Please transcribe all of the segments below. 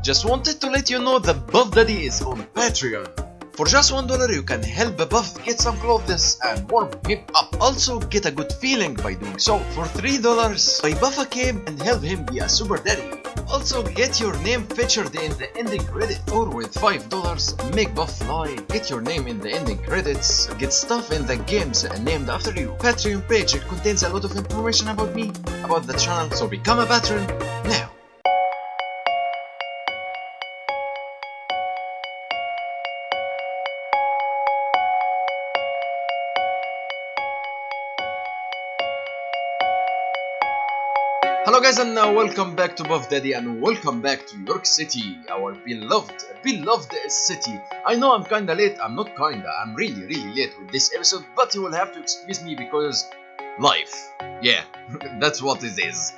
Just wanted to let you know that Buff Daddy is on Patreon. For just $1 you can help Buff get some clothes and warm him up. Also get a good feeling by doing so. For $3 buy Buff a cape and help him be a super daddy. Also get your name featured in the ending credit. Or with $5 make Buff fly, get your name in the ending credits, get stuff in the games named after you. Patreon page, it contains a lot of information about me, about the channel, so become a patron now. Hello guys, and welcome back to Buff Daddy, and welcome back to York City, our beloved city. I know I'm kinda late, I'm really late with this episode, but you will have to excuse me because life. Yeah, that's what it is.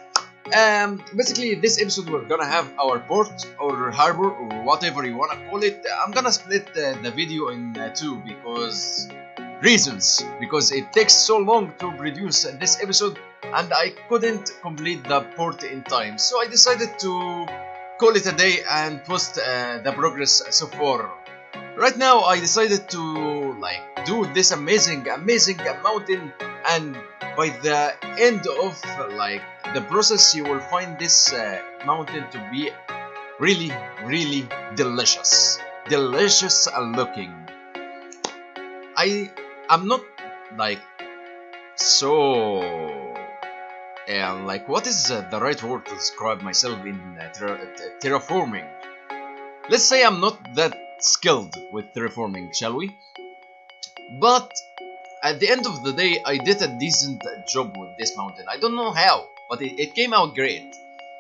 Basically this episode we're gonna have our port or harbor or whatever you wanna call it. I'm gonna split the video in two because it takes so long to produce this episode and I couldn't complete the port in time, so I decided to call it a day and post the progress so far. Right now I decided to do this amazing mountain, and by the end of the process you will find this mountain to be really delicious looking. I'm not what is the right word to describe myself in terraforming? Let's say I'm not that skilled with terraforming, shall we? But at the end of the day I did a decent job with this mountain. I don't know how, but it came out great.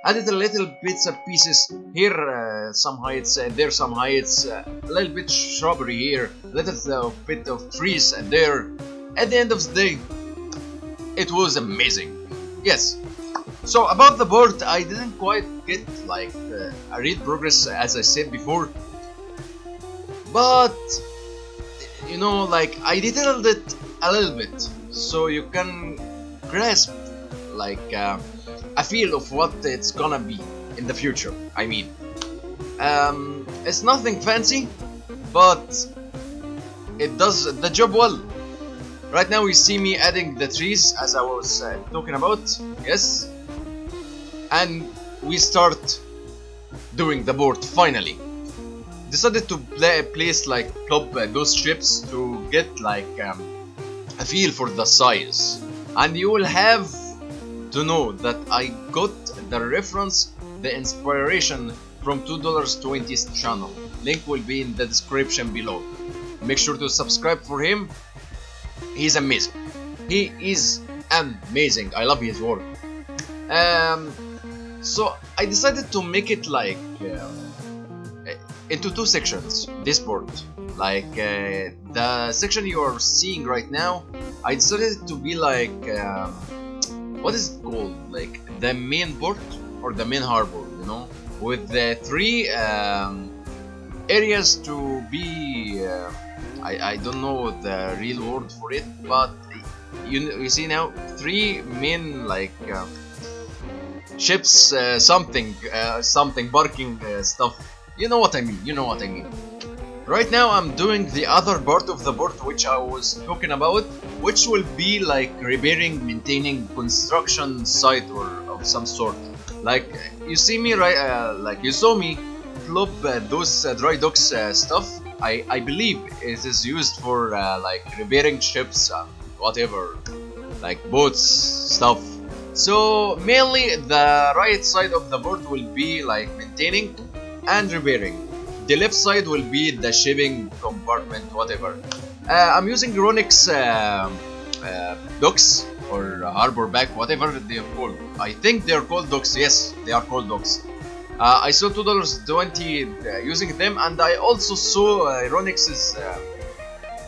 I did a little bits of pieces here, some heights, there some heights, a little bit shrubbery here, little bit of trees there. At the end of the day, it was amazing. Yes. So about the board, I didn't quite get a real progress as I said before, but you know, I detailed it a little bit so you can grasp a feel of what it's gonna be in the future. I mean, it's nothing fancy, but it does the job well. Right now you see me adding the trees as I was talking about, yes, and we start doing the board finally. Decided to place club those ships to get a feel for the size, and you will have to know that I got the reference, the inspiration from $2.20's channel. Link will be in the description below. Make sure to subscribe for him. He's amazing. He is amazing. I love his work. So I decided to make it into two sections. This board, the section you are seeing right now, I decided to be what is it called? The main port or the main harbor, you know, with the three areas to be. I don't know the real word for it, but you see now three main ships, something barking stuff. You know what I mean. Right now I'm doing the other part of the board which I was talking about, which will be repairing, maintaining, construction site or of some sort. You see me you saw me flop those dry docks stuff. I believe it is used for repairing ships and whatever, boats stuff. So mainly the right side of the board will be maintaining and repairing. The left side will be the shipping compartment, whatever. I'm using Ronix docks or harbor back, whatever they are called. I think they are called docks. Yes, they are called docks. I saw $2.20 using them, and I also saw Ronix's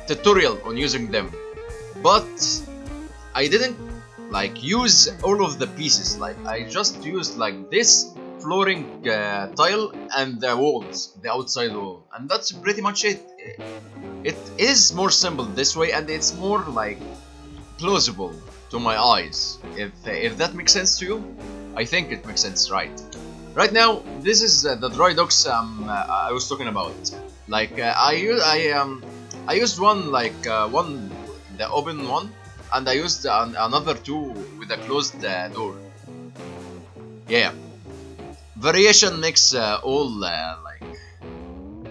tutorial on using them, but I didn't use all of the pieces. I just used this flooring tile and the walls, the outside wall, and that's pretty much it. It is more simple this way, and it's more plausible to my eyes. If that makes sense to you, I think it makes sense, right? Right now, this is the dry docks I was talking about. Like I used one one the open one, and I used another two with a closed door. Yeah, variation makes all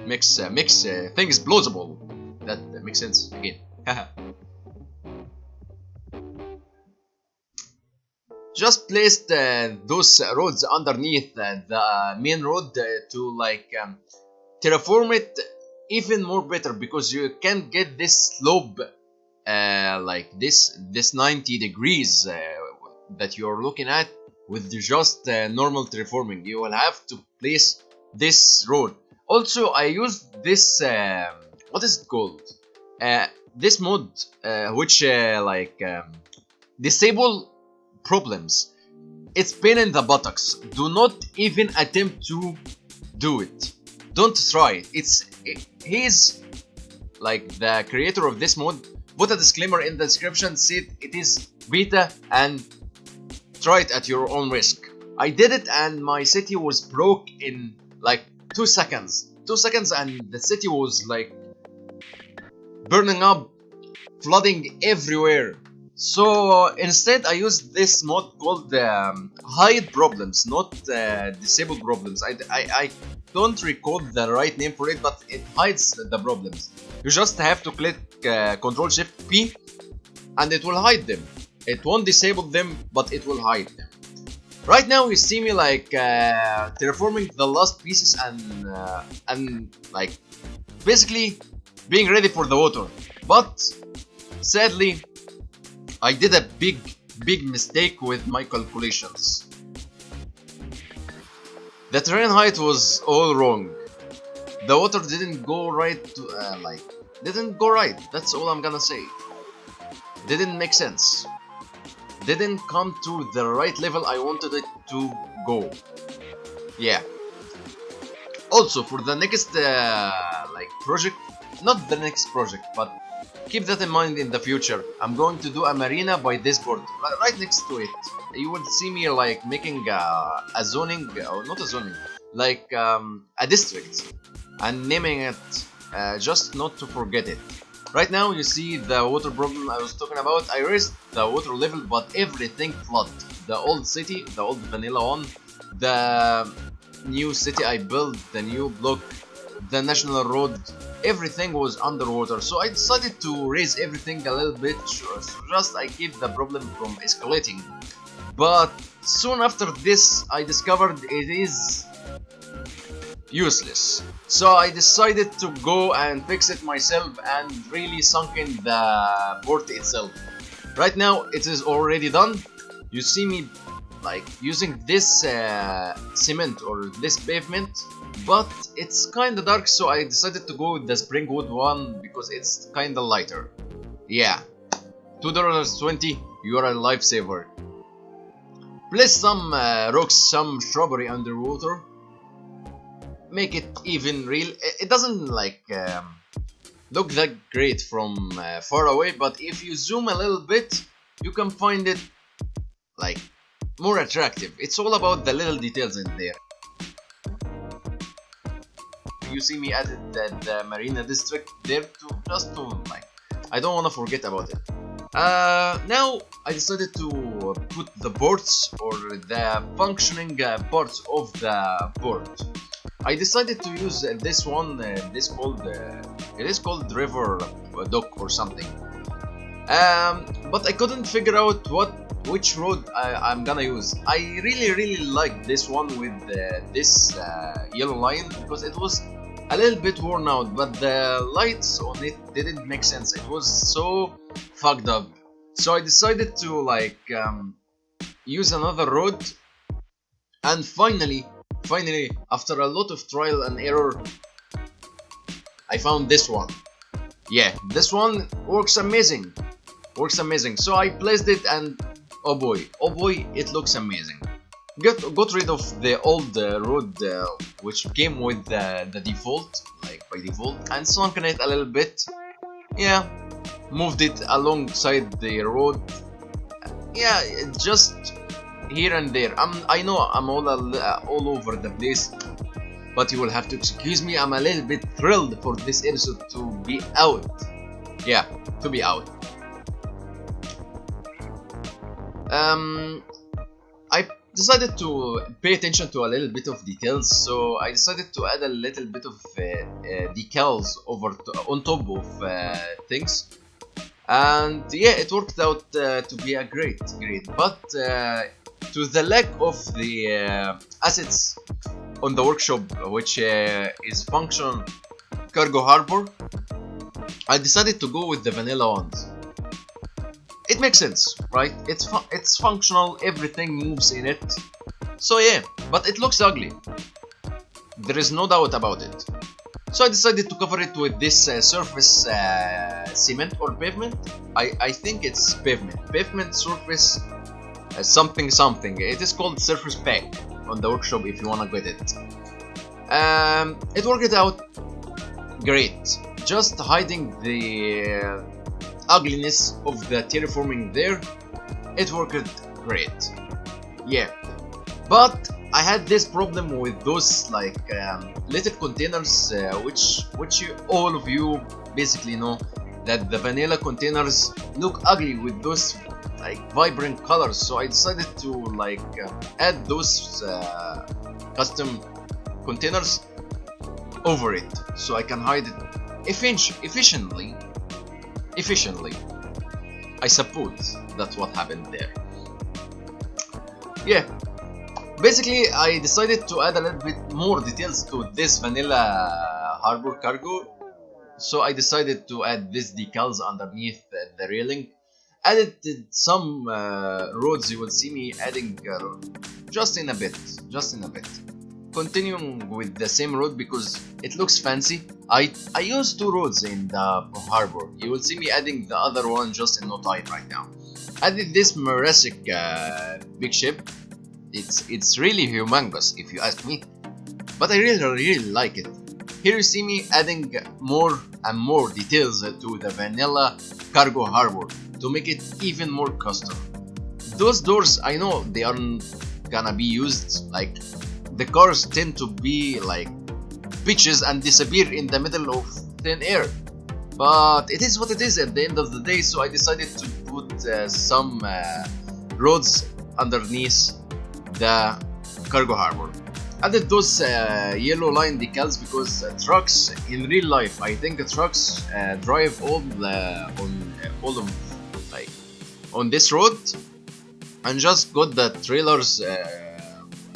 makes things plausible. That makes sense again. Just placed those roads underneath the main road to terraform it even more better, because you can get this slope like this 90 degrees that you're looking at with just normal terraforming. You will have to place this road. Also, I used this what is it called, this mod which disable problems. It's pain in the buttocks. Do not even attempt to do it. Don't try it. He's like the creator of this mod. Put a disclaimer in the description, said it is beta and try it at your own risk. I did it and my city was broke in like 2 seconds. 2 seconds and the city was like burning up, flooding everywhere. So instead I used this mod called hide problems, not disable problems. I don't recall the right name for it, but it hides the problems. You just have to click Ctrl Shift P and it will hide them. It won't disable them, but it will hide them. Right now you see me like terraforming the last pieces and like basically being ready for the water. But sadly I did a big mistake with my calculations. The terrain height was all wrong. The water didn't go right to, didn't go right. That's all I'm gonna say. Didn't make sense. Didn't come to the right level I wanted it to go. Yeah. Also, for the next project, not the next project, but keep that in mind in the future. I'm going to do a marina by this board, right next to it. You will see me like making a zoning, or not a zoning, like a district, and naming it just not to forget it. Right now you see the water problem I was talking about. I raised the water level, but everything flooded. The old city, the old vanilla one, the new city I built, the new block, the national road, everything was underwater. So I decided to raise everything a little bit, so just I keep the problem from escalating. But soon after this I discovered it is useless. So I decided to go and fix it myself and really sunk in the port itself. Right now it is already done. You see me like using this cement or this pavement, but it's kinda dark, so I decided to go with the spring wood one because it's kinda lighter. Yeah, $2.20, you are a lifesaver. Place some rocks, some shrubbery underwater. Make it even real. It doesn't like look that great from far away, but if you zoom a little bit, you can find it like more attractive. It's all about the little details in there. You see me added the marina district there to just to like, I don't want to forget about it. Now I decided to put the ports or the functioning parts of the port. I decided to use this one. This called it is called river dock or something. But I couldn't figure out which road I'm gonna use. I really like this one with this yellow line because it was a little bit worn out, but the lights on it didn't make sense. It was so fucked up. So I decided to like use another road, and finally after a lot of trial and error I found this one. Yeah, this one works amazing. So I placed it and oh boy, it looks amazing. Got rid of the old road which came with the default, like by default, and sunken it a little bit. Yeah, moved it alongside the road. Yeah, it just here and there. I know I'm all over the place, but you will have to excuse me. I'm a little bit thrilled for this episode to be out. Yeah, to be out. I decided to pay attention to a little bit of details, so I decided to add a little bit of decals on top of things, and yeah, it worked out to be a great. But to the lack of the assets on the workshop, which is function cargo harbor, I decided to go with the vanilla ones. It makes sense, right? It's functional, everything moves in it. So yeah, but it looks ugly. There is no doubt about it. So I decided to cover it with this surface cement or pavement. I think it's pavement. Pavement surface something. It is called surface pack on the workshop if you wanna get it. It worked out great. Just hiding the ugliness of the terraforming there, it worked great. Yeah, but I had this problem with those like little containers, which all of you basically know that the vanilla containers look ugly with those like vibrant colors. So I decided to like add those custom containers over it, so I can hide it efficiently. I suppose that's what happened there. Yeah, basically I decided to add a little bit more details to this vanilla harbor cargo, so I decided to add these decals underneath the railing. Added some roads. You will see me adding just in a bit. Continuing with the same road because it looks fancy. I used 2 roads in the harbor. You will see me adding the other one just in no time right now. Added this Murasic big ship. It's really humongous if you ask me, but I really like it. Here you see me adding more and more details to the vanilla cargo harbor to make it even more custom. Those doors, I know they aren't gonna be used. Like, the cars tend to be like bitches and disappear in the middle of thin air, but it is what it is at the end of the day. So I decided to put some roads underneath the cargo harbor. Added those yellow line decals because trucks in real life, I think trucks drive on this road, and just got the trailers.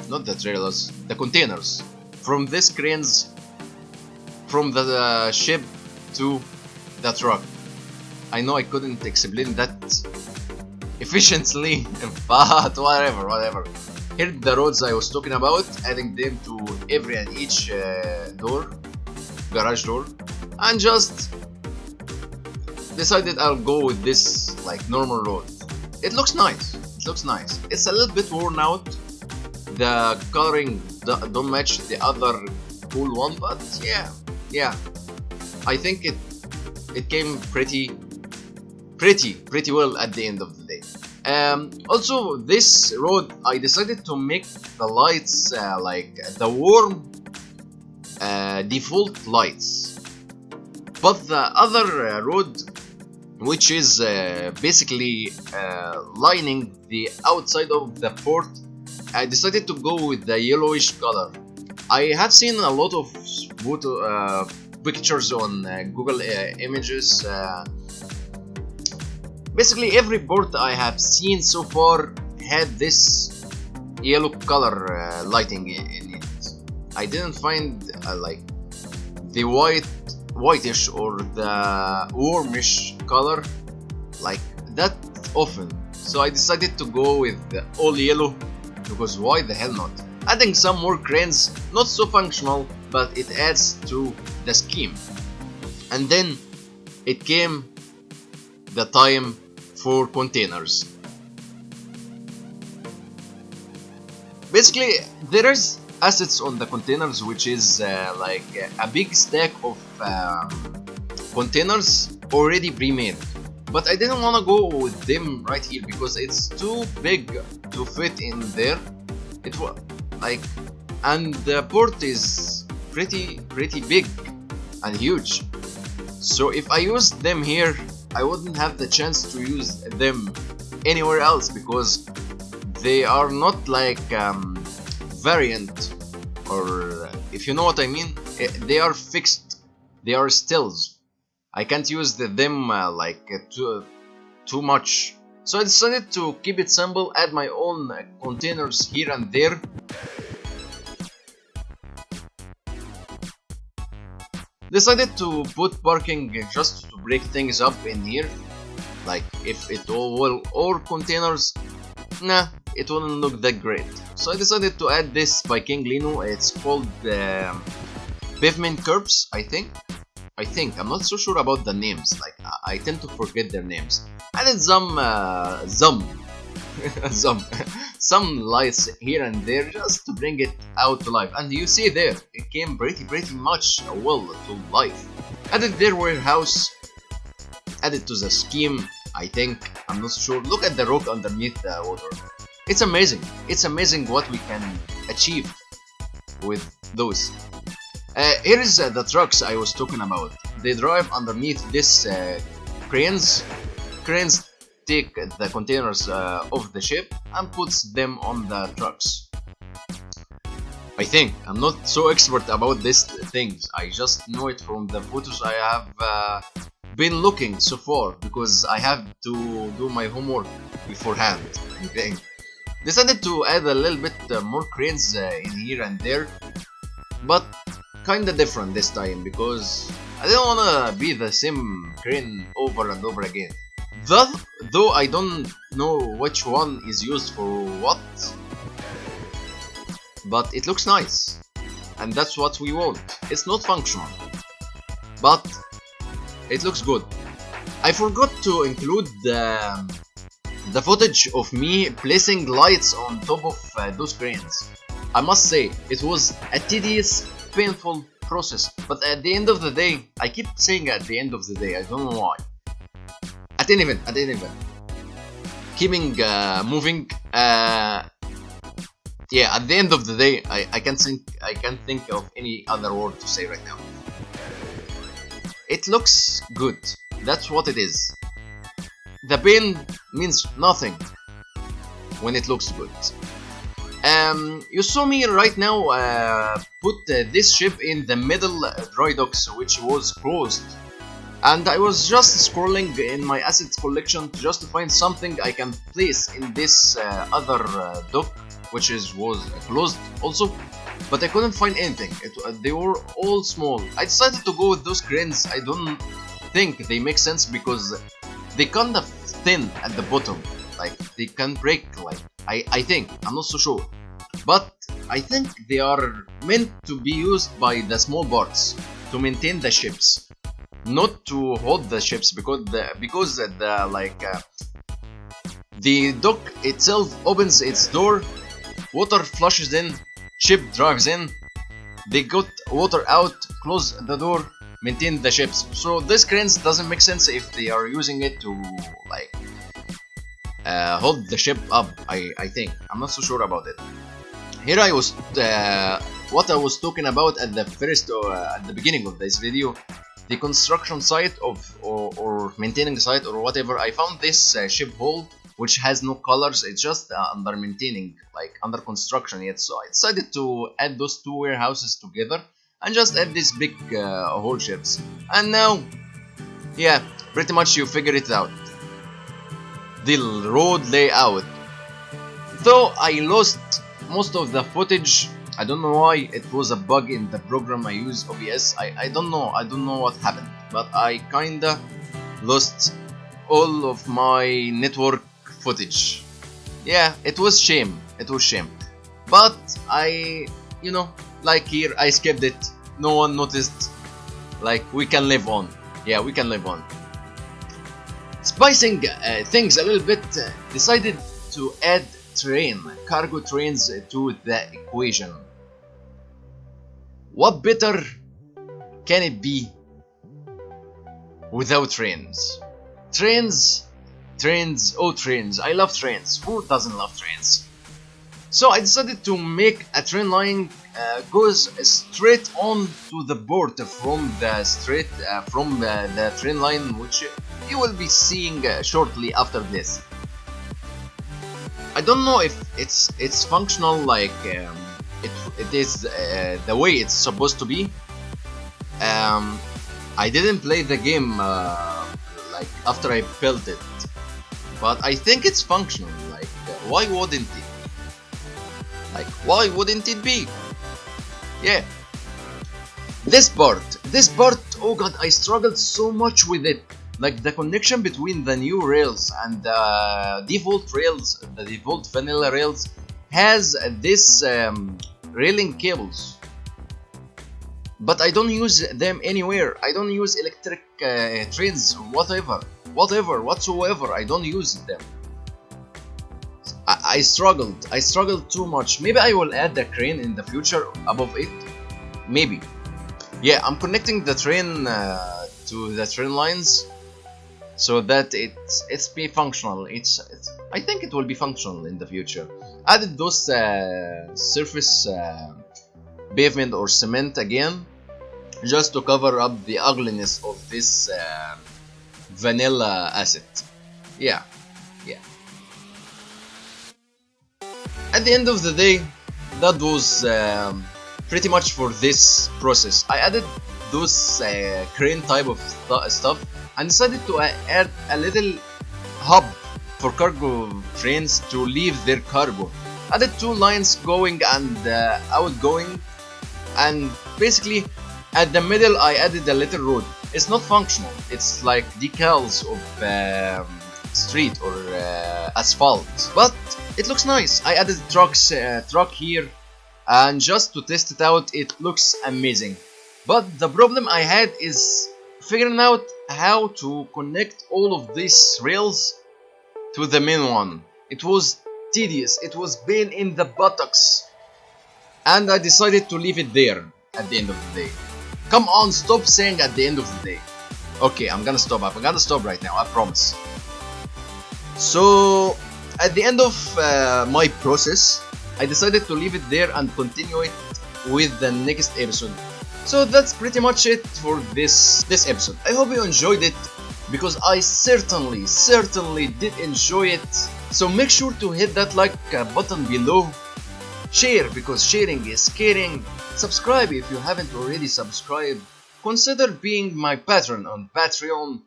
Not the trailers, the containers from these cranes from the ship to the truck. I know I couldn't explain that efficiently, but whatever. Here the roads I was talking about, adding them to every and each garage door, and just decided I'll go with this like normal road. It looks nice. It's a little bit worn out. The coloring don't match the other cool one, but yeah, I think it came pretty well at the end of the day. Also, this road I decided to make the lights like the warm default lights, but the other road, which is basically lining the outside of the port, I decided to go with the yellowish color. I have seen a lot of pictures on Google Images. Basically every port I have seen so far had this yellow color lighting in it. I didn't find like the whitish or the warmish color like that often, so I decided to go with all yellow, because why the hell not? Adding some more cranes, not so functional, but it adds to the scheme. And then it came the time for containers. Basically there is assets on the containers, which is like a big stack of containers already pre-made. but I didn't want to go with them right here because it's too big to fit in there. It was like, and the port is pretty big and huge. So if I used them here, I wouldn't have the chance to use them anywhere else because they are not like variant, or if you know what I mean, they are fixed, they are stills. I can't use them too much. So I decided to keep it simple, add my own containers here and there. Decided to put parking just to break things up in here. Like if it all will, or containers, nah, it wouldn't look that great. So I decided to add this by King Lino. It's called pavement curbs, I think. I'm not so sure about the names. Like I tend to forget their names. Added some lights here and there just to bring it out to life. And you see there, it came pretty much well to life. Added their warehouse. Added to the scheme, I think. I'm not sure. Look at the rock underneath the water. It's amazing. It's amazing what we can achieve with those. Here is the trucks I was talking about. They drive underneath this cranes. Cranes take the containers of the ship and puts them on the trucks. I think. I'm not so expert about these things. I just know it from the photos I have been looking so far because I have to do my homework beforehand. Okay. Decided to add a little bit more cranes in here and there, but kinda different this time because I didn't wanna be the same crane over and over again. Though I don't know which one is used for what, but it looks nice, and that's what we want. It's not functional, but it looks good. I forgot to include the footage of me placing lights on top of those cranes. I must say, it was a tedious, painful process, but at the end of the day, I keep saying at the end of the day, I don't know why. At any event, keeping moving. Yeah, at the end of the day, I can't think of any other word to say right now. It looks good. That's what it is. The pain means nothing when it looks good. You saw me right now put this ship in the middle dry docks, which was closed, and I was just scrolling in my assets collection just to find something I can place in this other dock, which was closed also, but I couldn't find anything. They were all small. I decided to go with those cranes. I don't think they make sense because they kind of thin at the bottom, like they can break. Like I think, I'm not so sure, but I think they are meant to be used by the small parts to maintain the ships, not to hold the ships, because the dock itself opens its door, water flushes in, ship drives in, they got water out, close the door, maintain the ships. So this cranes doesn't make sense if they are using it to like hold the ship up. I think, I'm not so sure about it. Here I was what I was talking about at the first at the beginning of this video, the construction site of or maintaining site or whatever. I found this ship hull which has no colors. It's just under maintaining, like under construction yet. So I decided to add those two warehouses together and just add these big whole ships. And now, yeah, pretty much you figure it out. The road layout. Though I lost most of the footage, I don't know why. It was a bug in the program I use, OBS. I don't know what happened, but I kinda lost all of my network footage. Yeah, it was shame. But I, you know, like here I skipped it. No one noticed. Like, we can live on. Yeah, we can live on. Spicing things a little bit, decided to add cargo trains to the equation. What better can it be without trains? Trains, oh trains, I love trains. Who doesn't love trains? So I decided to make a train line goes straight on to the port from the the train line, which you will be seeing shortly after this. I don't know if it's functional like it is the way it's supposed to be. I didn't play the game like after I built it, but I think it's functional. Like why wouldn't it? Like why wouldn't it be? Yeah. This part, oh god, I struggled so much with it. Like the connection between the new rails and the default rails, the default vanilla rails, has this railing cables. But I don't use them anywhere. I don't use electric trains, whatsoever. I don't use them. I struggled too much. Maybe I will add the crane in the future above it. Maybe. Yeah, I'm connecting the train to the train lines so that it's be functional. I think it will be functional in the future. Added those surface pavement or cement again, just to cover up the ugliness of this vanilla asset. Yeah. At the end of the day, that was pretty much for this process. I added those crane type of stuff and decided to add a little hub for cargo trains to leave their cargo. Added two lines going and outgoing, and basically at the middle I added a little road. It's not functional, it's like decals of street or asphalt, but it looks nice. I added truck here, and just to test it out, it looks amazing. But the problem I had is figuring out how to connect all of these rails to the main one. It was tedious, it was pain in the buttocks, and I decided to leave it there at the end of the day. Come on, stop saying at the end of the day. Okay, I'm gonna stop right now, I promise. So at the end of my process, I decided to leave it there and continue it with the next episode. So that's pretty much it for this episode. I hope you enjoyed it, because I certainly did enjoy it. So make sure to hit that like button below. Share, because sharing is caring. Subscribe if you haven't already subscribed. Consider being my patron on Patreon.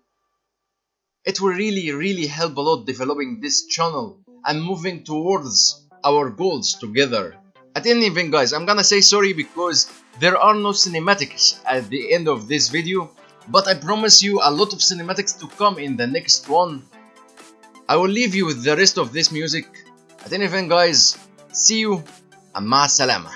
It will really help a lot developing this channel and moving towards our goals together. At any event, guys, I'm gonna say sorry because there are no cinematics at the end of this video, but I promise you a lot of cinematics to come in the next one. I will leave you with the rest of this music. At any event, guys, see you and ma salama.